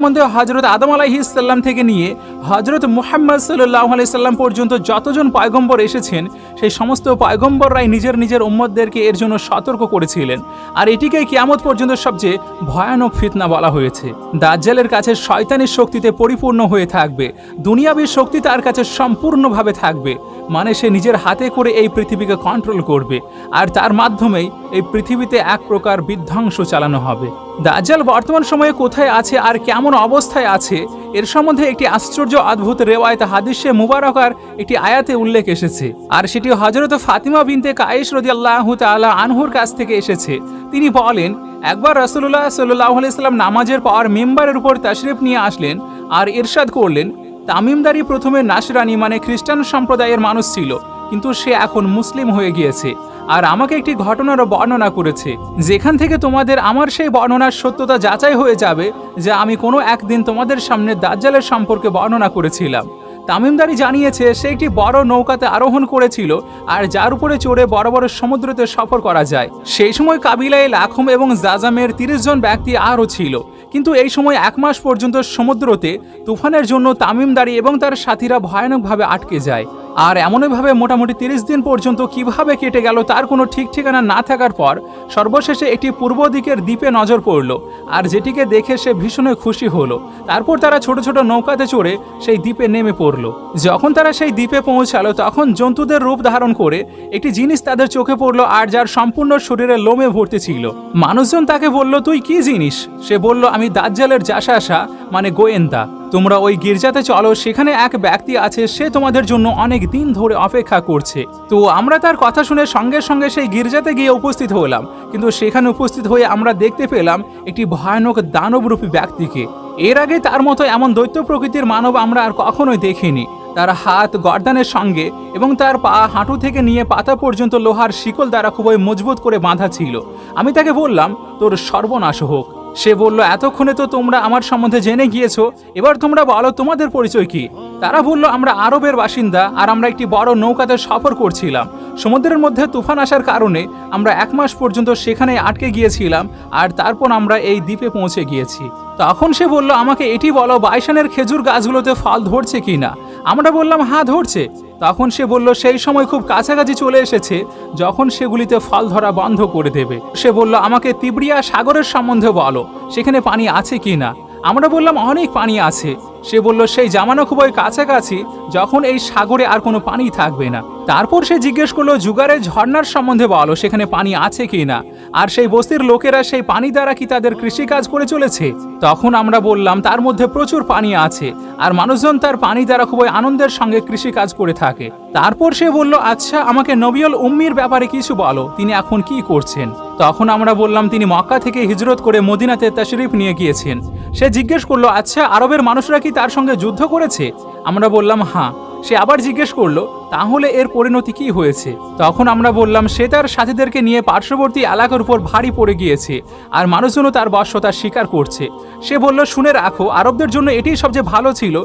মধ্যে হযরত আদম আলাইহিস সালাম থেকে নিয়ে হযরত মুহাম্মদ সাল্লাল্লাহু আলাইহি সাল্লাম পর্যন্ত যতজন পয়গম্বর এসেছেন সেই সমস্ত পয়গম্বররাই নিজের নিজের উম্মতদেরকে এর জন্য সতর্ক করেছিলেন। আর এটিকে কিয়ামত পর্যন্ত সবচেয়ে ভয়ানক ফিতনা বলা হয়েছে। দাজ্জালের কাছে শয়তানের শক্তিতে পরিপূর্ণ হয়ে থাকবে, দুনিয়াবী শক্তি তার কাছে সম্পূর্ণভাবে থাকবে, মানে সে নিজের হাতে করে এই পৃথিবীকে কন্ট্রোল করবে, আর তার মাধ্যমেই এই পৃথিবীতে এক প্রকার বিধ্বংস চালানো হবে। দাজ্জাল বর্তমান সময়ে কোথায় আছে আর কেমন অবস্থায় আছে এর সম্বন্ধে একটি আশ্চর্য অদ্ভুত রেওয়ায়েত হাদিসে মুবারকার একটি আয়াতে উল্লেখ এসেছে, আর সেটি হযরত ফাতিমা বিনতে কায়েস রাদিয়াল্লাহু তাআলা আনহুর কাছ থেকে এসেছে। তিনি বলেন, একবার রাসূলুল্লাহ সাল্লাল্লাহু আলাইহি সাল্লাম নামাজের পর মিম্বারের উপর তাশরিফ নিয়ে আসলেন আর ইরশাদ করলেন, তামিমদারি প্রথমে নাসরানি মানে খ্রিস্টান সম্প্রদায়ের মানুষ ছিল, কিন্তু সে এখন মুসলিম হয়ে গিয়েছে। আর আমাকে একটি ঘটনারও বর্ণনা করেছে, যেখান থেকে তোমাদের আমার সেই বর্ণনার সত্যতা যাচাই হয়ে যাবে, যে আমি কোনো একদিন তোমাদের সামনে দাজ্জালের সম্পর্কে বর্ণনা করেছিলাম। তামিমদারি জানিয়েছে সে একটি বড় নৌকাতে আরোহণ করেছিল, আর যার উপরে চড়ে বড় বড় সমুদ্রতে সফর করা যায়। সেই সময় কাবিলায় লাখম এবং জাজামের 30 জন ব্যক্তি আরও ছিল, কিন্তু এই সময় 1 মাস পর্যন্ত সমুদ্রতে তুফানের জন্য তামিমদারি এবং তার সাথীরা ভয়ানকভাবে আটকে যায়। আর এমনভাবে মোটামুটি 30 দিন পর্যন্ত কিভাবে কেটে গেল তার কোনো ঠিক ঠিকানা না থাকার পর সর্বশেষে একটি পূর্ব দিকের দ্বীপে নজর পড়ল, আর যেটিকে দেখে সে ভীষণই খুশি হলো। তারপর তারা ছোট ছোট নৌকাতে চড়ে সেই দ্বীপে নেমে পড়ল। যখন তারা সেই দ্বীপে পৌঁছালো তখন জন্তুদের রূপ ধারণ করে একটি জিনিস তাদের চোখে পড়লো, আর যার সম্পূর্ণ শরীরে লোমে ভর্তি ছিল। মানুষজন তাকে বলল, তুই কি জিনিস? সে বলল, আমি দাজ্জালের জাসাসা মানে গোয়েন্দা। তোমরা ওই গির্জাতে চলো, সেখানে এক ব্যক্তি আছে, সে তোমাদের জন্য অনেক দিন ধরে অপেক্ষা করছে। তো আমরা তার কথা শুনে সঙ্গে সঙ্গে সেই গির্জাতে গিয়ে উপস্থিত হলাম, কিন্তু সেখানে উপস্থিত হয়ে আমরা দেখতে পেলাম একটি ভয়ানক দানবরূপী ব্যক্তিকে। এর আগে তার মতো এমন দৈত্য প্রকৃতির মানব আমরা আর কখনোই দেখিনি। তার হাত গর্দানের সঙ্গে এবং তার পা হাঁটু থেকে নিয়ে পাতা পর্যন্ত লোহার শিকল দ্বারা খুবই মজবুত করে বাঁধা ছিল। আমি তাকে বললাম, তোর সর্বনাশ হোক। সে বলল, এতক্ষণে তো তোমরা আমার সম্বন্ধে জেনে গিয়েছো, এবার তোমরা বলো তোমাদের পরিচয় কি? তারা বলল, আমরা আরবের বাসিন্দা, আর আমরা একটি বড় নৌকাতে সফর করছিলাম। সমুদ্রের মধ্যে তুফান আসার কারণে আমরা 1 মাস পর্যন্ত সেখানে আটকে গিয়েছিলাম, আর তারপর আমরা এই দ্বীপে পৌঁছে গিয়েছি। তখন সে বলল, আমাকে এটি বলো, বাইশানের খেজুর গাছগুলোতে ফল ধরছে কিনা? আমরা বললাম, হ্যাঁ ধরছে। তখন সে বলল, সেই সময় খুব কাছাকাছি চলে এসেছে যখন সেগুলিতে ফল ধরা বন্ধ করে দেবে। সে বলল, আমাকে তিব্রিয়া সাগরের সম্বন্ধে বলো, সেখানে পানি আছে কিনা? আমরা বললাম, অনেক পানি আছে। সে বলল, সেই জামানো খুবই কাছাকাছি যখন এই সাগরে আর কোনো পানি থাকবে না। তারপর সে জিজ্ঞেস করলো, জুগারের ঝর্ণার সম্বন্ধে বলো, সেখানে পানি আছে কিনা? আর সেই বস্তির লোকেরা সেই পানি দ্বারা কি তাদের কৃষিকাজ করে চলেছে? তখন আমরা বললাম, তার মধ্যে প্রচুর পানি আছে, আর মানুষজন তার পানি দ্বারা খুবই আনন্দের সঙ্গে কৃষিকাজ করে থাকে। তারপর সে বলল, আচ্ছা আমাকে নবিউল উম্মির ব্যাপারে কিছু বলো, তিনি এখন কি করছেন? তখন আমরা বললাম, তিনি মক্কা থেকে হিজরত করে মদিনাতে তাশরিফ নিয়ে গিয়েছেন। সে জিজ্ঞেস করলো, আচ্ছা আরবের মানুষরা কি তার সঙ্গে যুদ্ধ করেছে? আমরা বললাম, হ্যাঁ। সে আবার জিজ্ঞেস করলো, তাহলে এর পরিণতি কি হয়েছে? তখন আমরা বললাম, সে তার সাথীদেরকে নিয়ে পার্শ্ববর্তী এলাকার উপর ভারী পড়ে গিয়েছে, আর মানুষজনও তার বশ্যতা স্বীকার করছে। সে বলল, শুনে রাখো, আরবদের জন্য এটাই সবচেয়ে ভালো ছিল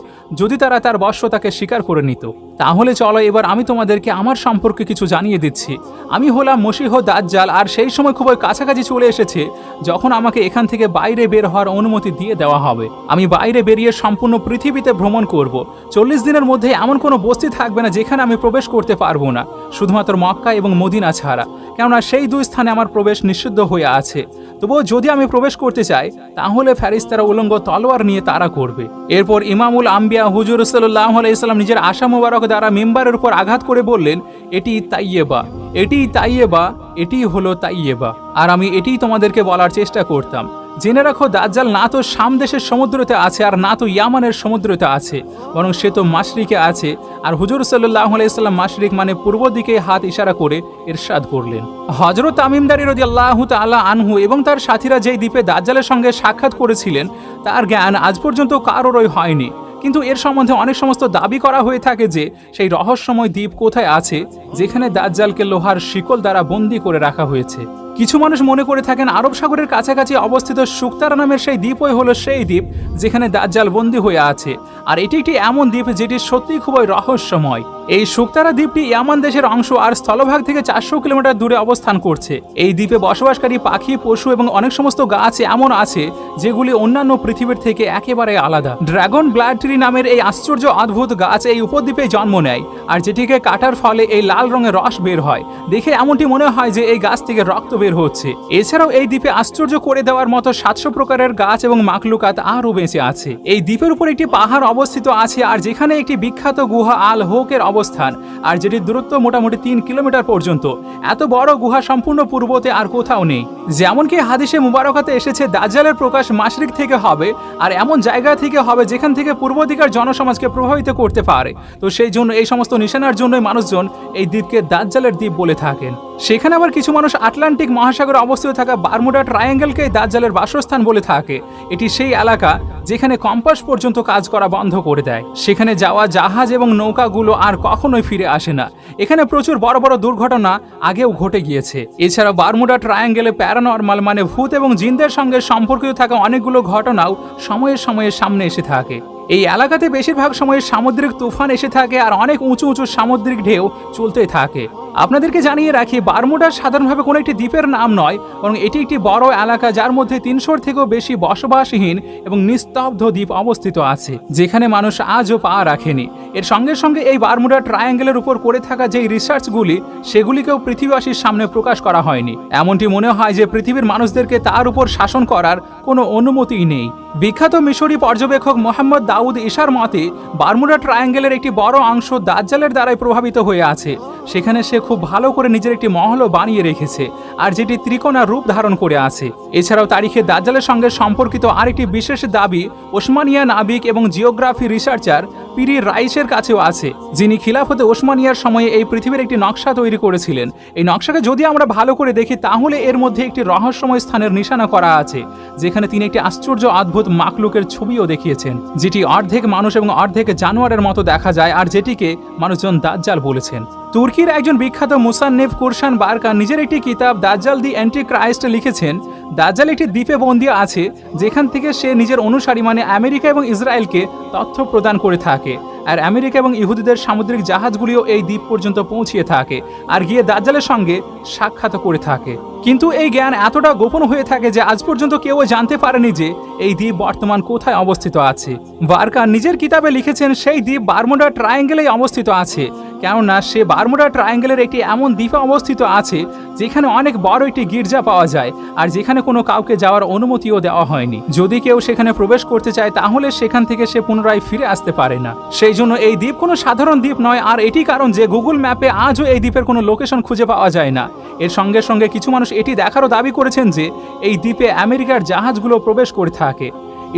যদি তারা তার বশ্যতাকে স্বীকার করে নিত। তাহলে চলো এবার আমি তোমাদেরকে আমার সম্পর্কে কিছু জানিয়ে দিচ্ছি। আমি হলাম মসিহ দাজ্জাল, আর সেই সময় খুবই কাছাকাছি চলে এসেছে যখন আমাকে এখান থেকে বাইরে বের হওয়ার অনুমতি দিয়ে দেওয়া হবে। আমি বাইরে বেরিয়ে সম্পূর্ণ পৃথিবীতে ভ্রমণ করব। 40 দিনের মধ্যে এমন কোনো বস্তি থাকবে না যেখানে আমি প্রবেশ করতে পারবো না, শুধুমাত্র মক্কা এবং মদিনা ছাড়া, কেননা সেই 2 স্থানে আমার প্রবেশ নিষিদ্ধ হয়ে আছে। তবুও যদি আমি প্রবেশ করতে চাই তাহলে ফেরেশতারা উলঙ্গ তলোয়ার নিয়ে তাড়া করবে। এরপর ইমামুল আম্বিয়া হুজুর সাল্লাল্লাহু আলাইহি সাল্লাম নিজের আশা মুবারক দ্বারা মিম্বারের উপর আঘাত করে বললেন, এটি তাইয়েবা, এটি তাইয়েবা, এটি হলো তাইয়েবা। আর আমি এটিই তোমাদেরকে বলার চেষ্টা করতাম। জেনে রাখো, দাজ্জাল না তো শাম দেশের সমুদ্রতে আছে, আর না তো ইয়ামানের সমুদ্রতে আছে, বরং সে তো মাশরিকে আছে। আর হুজুর সাল্লাল্লাহু আলাইহি সাল্লাম মাশরিক মানে পূর্ব দিকে হাত ইশারা করে ইরশাদ করলেন। হযরত তামিমদারি রাদিয়াল্লাহু তাআলা আনহু এবং তার সাথীরা যেই দ্বীপে দাজ্জালের সঙ্গে সাক্ষাৎ করেছিলেন তার জ্ঞান আজ পর্যন্ত কারোরই হয়নি, কিন্তু এর সম্বন্ধে অনেক সমস্ত দাবি করা হয়ে থাকে যে সেই রহস্যময় দ্বীপ কোথায় আছে যেখানে দাজ্জালকে লোহার শিকল দ্বারা বন্দী করে রাখা হয়েছে। কিছু মানুষ মনে করে থাকেন আরব সাগরের কাছাকাছি অবস্থিত শুকতারা নামের সেই দ্বীপই হলো সেই দ্বীপ যেখানে দাজ্জাল বন্দী হয়ে আছে, আর এটি একটি এমন দ্বীপ যেটি সত্যিই খুবই রহস্যময়। এই শুকতারা দ্বীপটি ইয়ামান দেশের অংশ আর স্থলভাগ থেকে 400 কিলোমিটার দূরে অবস্থান করছে। এই দ্বীপে বসবাসকারী পাখি, পশু এবং অনেক সমস্ত গাছ এমন আছে যেগুলি অন্যান্য পৃথিবীর থেকে একেবারে আলাদা। ড্রাগন ব্লাড ট্রি নামের এই আশ্চর্য অদ্ভুত গাছ এই উপদ্বীপে জন্ম নেয়, আর যেটিকে কাটার ফলে এই লাল রঙের রস বের হয়। দেখে এমনটি মনে হয় যে এই গাছ থেকে রক্ত বের হচ্ছে। এছাড়াও এই দ্বীপে আশ্চর্য করে দেওয়ার মতো 700 প্রকারের গাছ এবং মাকলুকাত আরও বেঁচে আছে। এই দ্বীপের উপর একটি পাহাড় অবস্থিত আছে, আর যেখানে একটি বিখ্যাত গুহা আল হোকের অবস্থান, আর যেটির দূরত্ব মোটামুটি 3 কিলোমিটার পর্যন্ত। এত বড় গুহা সম্পূর্ণ পূর্বতে আর কোথাও নেই। যেমনকি হাদিসে মুবারকাতে এসেছে, দাজ্জালের প্রকাশ মাশরিক থেকে হবে, আর এমন জায়গা থেকে হবে যেখান থেকে পূর্ব দিকের জনসমাজকে প্রভাবিত করতে পারে। তো সেই জন্য এই সমস্ত নিশানার জন্যই মানুষজন এই দ্বীপকে দাজ্জালের দ্বীপ বলে থাকেন। সেখানে আবার কিছু মানুষ আটলান্টিক মহাসাগরে অবস্থিত থাকা বারমুডা ট্রায়াঙ্গেলকে দাজ্জালের বাসস্থান বলে থাকে। এটি সেই এলাকা যেখানে কম্পাস পর্যন্ত কাজ করা বন্ধ করে দেয়। সেখানে যাওয়া জাহাজ এবং নৌকাগুলো আর কখনোই ফিরে আসে না। এখানে প্রচুর বড় বড় দুর্ঘটনা আগেও ঘটে গিয়েছে। এছাড়া বারমুডা ট্রায়াঙ্গেলে প্যারানর্মাল মানে ভূত এবং জিনদের সঙ্গে সম্পর্কিত থাকা অনেকগুলো ঘটনাও সময়ে সময়ে সামনে এসে থাকে। এই এলাকাতে বেশিরভাগ সময় সামুদ্রিক তুফান এসে থাকে, আর অনেক উঁচু উঁচু সামুদ্রিক ঢেউ চলতে থাকে। আপনাদেরকে জানিয়ে রাখি, বারমুডা সাধারণভাবে কোনো একটি দ্বীপের নাম নয়, বরং এটি একটি বড় এলাকা যার মধ্যে 300-র থেকেও বেশি বসবাসহীন এবং নিস্তব্ধ দ্বীপ অবস্থিত আছে, যেখানে মানুষ আজও পা রাখেনি। এর সঙ্গে সঙ্গে এই বারমুডা ট্রায়াঙ্গেলের উপর করে থাকা যেই রিসার্চগুলি, সেগুলিকেও পৃথিবীবাসীর সামনে প্রকাশ করা হয়নি। এমনটি মনে হয় যে পৃথিবীর মানুষদেরকে তার উপর শাসন করার কোনো অনুমতিই নেই। বিখ্যাত মিশরি পর্যবেক্ষক মোহাম্মদ দাউদ ইশার মতে, বারমুডা ট্রায়াঙ্গেলের একটি বড় অংশ দাজ্জালের দ্বারাই প্রভাবিত হয়ে আছে। সেখানে সে খুব ভালো করে নিজের একটি মহলও বানিয়ে রেখেছে, আর যেটি ত্রিকোণার রূপ ধারণ করে আছে। এছাড়াও তারিখে দাজ্জালের সঙ্গে সম্পর্কিত আরেকটি বিশেষ দাবি ওসমানিয়া নাবিক এবং জিওগ্রাফি রিসার্চার পিরি রাইসের কাছেও আছে, যিনি খিলাফতে ওসমানিয়ার সময়ে এই পৃথিবীর একটি নকশা তৈরি করেছিলেন। এই নকশাকে যদি আমরা ভালো করে দেখি, তাহলে এর মধ্যে একটি রহস্যময় স্থানের নিশানা করা আছে, যেখানে তিনি একটি আশ্চর্য অদ্ভুত মাকলুকের ছবিও দেখিয়েছেন, যেটি অর্ধেক মানুষ এবং অর্ধেক জানোয়ারের মতো দেখা যায়, আর যেটিকে মানুষজন দাজ্জাল বলেছেন। তুর্কির একজন বিখ্যাত মুসান্নিফ কুরশান বারকা নিজের একটি কিতাব দাজ্জাল দি অ্যান্টি ক্রাইস্ট লিখেছেন, দাজ্জাল একটি দ্বীপে বন্দী আছে, যেখান থেকে সে নিজের অনুসারী মানে আমেরিকা এবং ইসরায়েলকে তথ্য প্রদান করে থাকে। আর আমেরিকা এবং ইহুদিদের সামুদ্রিক জাহাজগুলিও এই দ্বীপ পর্যন্ত পৌঁছিয়ে থাকে, আর গিয়ে দাজ্জালের সঙ্গে সাক্ষাৎ করে থাকে। কিন্তু এই জ্ঞান এতটা গোপন হয়ে থাকে যে আজ পর্যন্ত কেউ জানতে পারেনি যে এই দ্বীপ বর্তমান কোথায় অবস্থিত আছে। বারকা নিজের কিতাবে লিখেছেন, সেই দ্বীপ বারমুডা ট্রায়াঙ্গেলেই অবস্থিত আছে, কেননা সে বারমুডা ট্রায়াঙ্গেলের একটি এমন দ্বীপে অবস্থিত আছে যেখানে অনেক বড় একটি গির্জা পাওয়া যায়, আর যেখানে কোনো কাউকে যাওয়ার অনুমতিও দেওয়া হয়নি। যদি কেউ সেখানে প্রবেশ করতে চায়, তাহলে সেখান থেকে সে পুনরায় ফিরে আসতে পারে না। সেই জন্য এই দ্বীপ কোনো সাধারণ দ্বীপ নয়, আর এটি কারণ যে গুগল ম্যাপে আজও এই দ্বীপের কোনো লোকেশন খুঁজে পাওয়া যায় না। এর সঙ্গে সঙ্গে কিছু মানুষ এটি দেখারও দাবি করেছেন যে এই দ্বীপে আমেরিকার জাহাজগুলো প্রবেশ করে থাকে।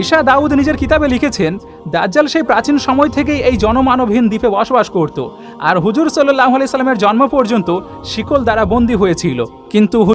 ঈশা দাউদ নিজের কিতাবে লিখেছেন, দাজ্জাল সেই প্রাচীন সময় থেকেই এই জনমানবহীন দ্বীপে বসবাস করত, আর হুজুর সাল্লাল্লাহু আলাইহি সাল্লামের জন্ম পর্যন্ত শিকল দ্বারা বন্দী হয়েছিল। কিন্তু